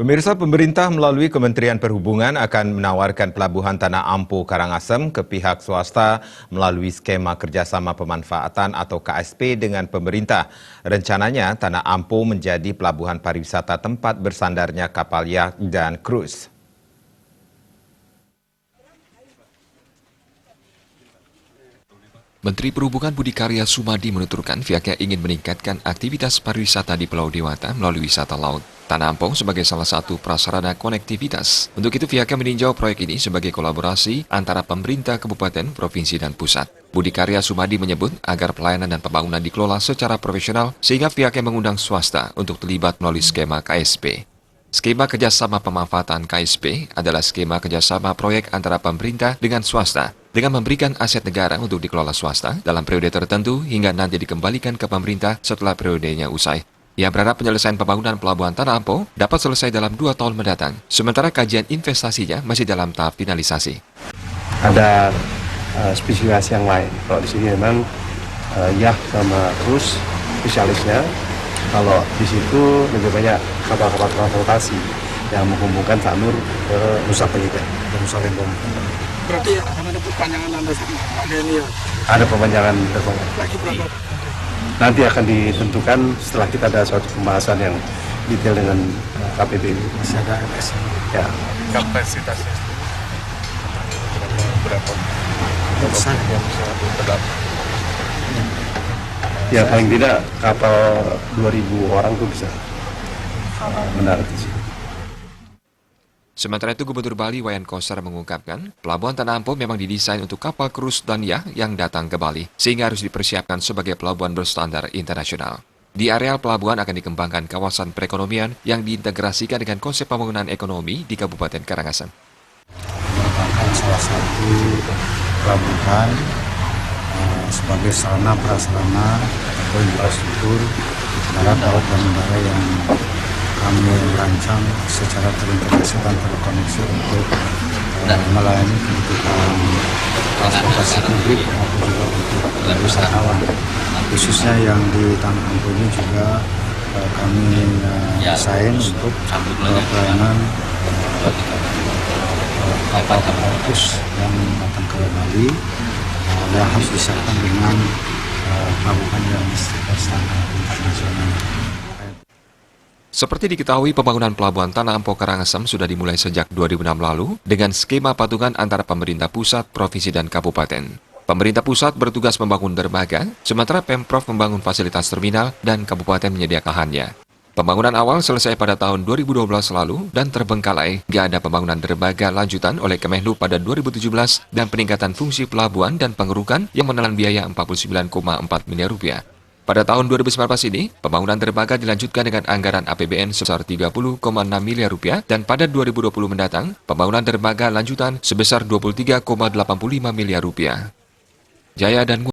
Pemirsa, pemerintah melalui Kementerian Perhubungan akan menawarkan pelabuhan Tanah Ampo Karangasem ke pihak swasta melalui skema kerjasama pemanfaatan atau KSP dengan pemerintah. Rencananya Tanah Ampo menjadi pelabuhan pariwisata tempat bersandarnya kapal yacht dan krus. Menteri Perhubungan Budi Karya Sumadi menuturkan pihaknya ingin meningkatkan aktivitas pariwisata di Pulau Dewata melalui wisata laut Tanah Ampo sebagai salah satu prasarana konektivitas. Untuk itu pihaknya meninjau proyek ini sebagai kolaborasi antara pemerintah kabupaten, provinsi, dan pusat. Budi Karya Sumadi menyebut agar pelayanan dan pembangunan dikelola secara profesional sehingga pihaknya mengundang swasta untuk terlibat melalui skema KSP. Skema kerjasama pemanfaatan KSP adalah skema kerjasama proyek antara pemerintah dengan swasta dengan memberikan aset negara untuk dikelola swasta dalam periode tertentu hingga nanti dikembalikan ke pemerintah setelah periodenya usai. Ia berharap penyelesaian pembangunan pelabuhan Tanah Ampo dapat selesai dalam 2 tahun mendatang, sementara kajian investasinya masih dalam tahap finalisasi. Ada spesifikasi yang lain. Kalau di sini memang yacht sama krus spesialisnya. Kalau di situ lebih banyak kapal-kapal transportasi yang menghubungkan Sanur ke Nusa Penida dan Nusa Lembong. Berarti akan ada perpanjangan ada ini ya? Ada perpanjangan dermaga. Lagi berapa? Nanti akan ditentukan setelah kita ada suatu pembahasan yang detail dengan KPB. Masih ada LS. Ya. Kapasitasnya berapa? Besar. Yang bisa terdapat. Ya paling tidak kapal 2.000 orang tuh bisa mendarat di sini. Sementara itu Gubernur Bali Wayan Koster mengungkapkan, pelabuhan Tanah Ampo memang didesain untuk kapal krus dan yacht yang datang ke Bali, sehingga harus dipersiapkan sebagai pelabuhan berstandar internasional. Di areal pelabuhan akan dikembangkan kawasan perekonomian yang diintegrasikan dengan konsep pembangunan ekonomi di Kabupaten Karangasem. Merupakan salah satu pelabuhan sebagai sarana prasarana atau infrastruktur darat, laut, dan udara yang kami rancang secara terintegrasi dan terkoneksi untuk melayani kebutuhan transportasi publik maupun juga untuk wisatawan. Khususnya yang di Tanah Ampo ini juga kami desain untuk pelayanan kapal-kapal krus yang datang ke Bali yang harus disiapkan dengan pelabuhan yang berstandar internasional. Seperti diketahui, pembangunan pelabuhan Tanah Ampo Karangasem sudah dimulai sejak 2006 lalu dengan skema patungan antara pemerintah pusat, provinsi, dan kabupaten. Pemerintah pusat bertugas membangun dermaga, sementara Pemprov membangun fasilitas terminal dan kabupaten menyediakan lahannya. Pembangunan awal selesai pada tahun 2012 lalu dan terbengkalai hingga ada pembangunan dermaga lanjutan oleh Kemenlu pada 2017 dan peningkatan fungsi pelabuhan dan pengerukan yang menelan biaya 49,4 miliar rupiah. Pada tahun 2019 ini, pembangunan dermaga dilanjutkan dengan anggaran APBN sebesar 30,6 miliar rupiah dan pada 2020 mendatang, pembangunan dermaga lanjutan sebesar 23,85 miliar rupiah. Jaya dan